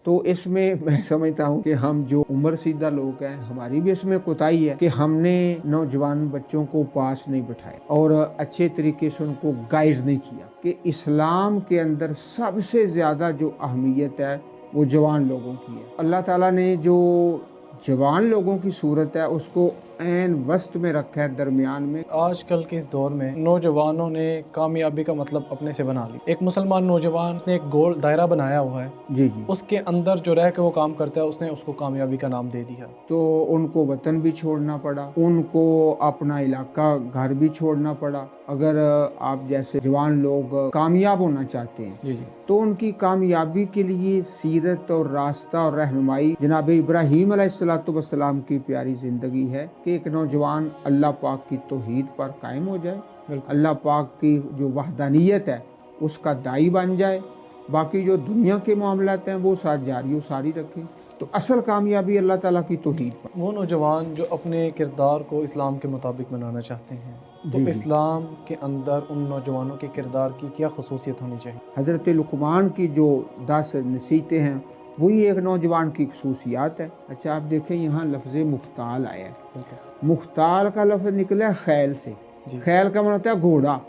तो इसमें मैं समझता हूँ कि हम जो उम्र सीधा लोग हैं, हमारी भी इसमें कोताही है कि हमने नौजवान बच्चों को पास नहीं बिठाया और अच्छे तरीके से उनको गाइड नहीं किया कि इस्लाम के अंदर सबसे ज़्यादा जो अहमियत है वो जवान लोगों की है। अल्लाह ताला ने जो जवान लोगों की सूरत है उसको ऐन वस्त में रखा है, दरमियान में। आजकल के इस दौर में नौजवानों ने कामयाबी का मतलब अपने से बना ली। एक मुसलमान नौजवान ने एक गोल दायरा बनाया हुआ है, जी जी। उसके अंदर जो रह के वो काम करता है, उसने उसको कामयाबी का नाम दे दिया। तो उनको वतन भी छोड़ना पड़ा, उनको अपना इलाका घर भी छोड़ना पड़ा। अगर आप जैसे जवान लोग कामयाब होना चाहते हैं जी जी। तो उनकी कामयाबी के लिए सीरत और रास्ता और रहनुमाई जनाब इब्राहीम अलैहिस्सलाम की प्यारी जिंदगी है कि एक नौजवान अल्लाह पाक की तौहीद पर कायम हो जाए, अल्लाह पाक की जो वहदानियत है उसका दाई बन जाए, बाकी जो दुनिया के मामलात हैं वो साथ जारी व सारी रखें। तो असल कामयाबी अल्लाह ताला की तौहीद पर। वो नौजवान जो अपने किरदार को इस्लाम के मुताबिक बनाना चाहते हैं, तो जी जी। इस्लाम के अंदर उन नौजवानों के किरदार की क्या खसूसियत होनी चाहिए? हज़रत लुक़मान की जो 10 नसीहतें हैं वही एक नौजवान की खसूसियात है। अच्छा आप देखें यहाँ लफ्ज़ मुख्ताल आया है। मुख्ताल का लफ्ज़ निकला है खैल से। खैल का मतलब होता है घोड़ा।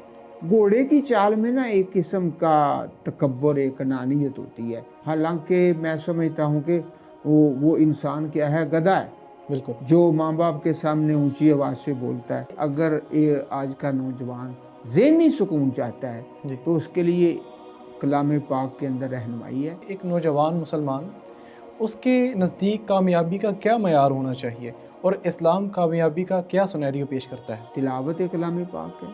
घोड़े की चाल में ना एक किस्म का तकब्बुर, एक अनानियत होती है। हालांकि मैं समझता हूँ कि वो इंसान क्या है, गधा है। बिल्कुल। जो माँ बाप के सामने ऊंची आवाज़ से बोलता है। अगर ये आज का नौजवान ज़हनी सुकून चाहता है तो उसके लिए कलाम पाक के अंदर रहनुमाई है। एक नौजवान मुसलमान, उसके नज़दीक कामयाबी का क्या मयार होना चाहिए और इस्लाम कामयाबी का क्या सिनेरियो पेश करता है? तिलावत कलाम पाक है,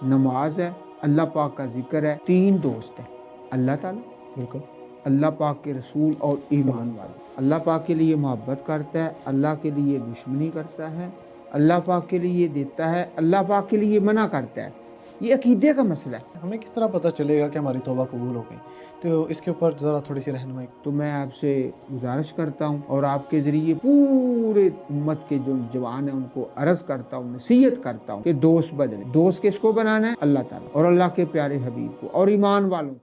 नमाज है, अल्लाह पाक का जिक्र है। 3 दोस्त हैं, अल्लाह ताला, बिल्कुल, अल्लाह पाक के रसूल और ईमान वाले। अल्लाह पाक के लिए मोहब्बत करता है, अल्लाह के लिए दुश्मनी करता है, अल्लाह पाक के लिए देता है, अल्लाह पाक के लिए मना करता है। ये अकीदे का मसला है। हमें किस तरह पता चलेगा कि हमारी तौबा कबूल हो गई? तो इसके ऊपर ज़रा थोड़ी सी रहनुमाई। तो मैं आपसे गुजारिश करता हूँ और आपके ज़रिए पूरे उम्मत के जो जवान हैं उनको अर्ज़ करता हूँ, नसीहत करता हूँ कि दोस्त बदले। दोस्त किसको बनाना है? अल्लाह ताला और अल्लाह के प्यारे हबीब को और ईमान वालों को।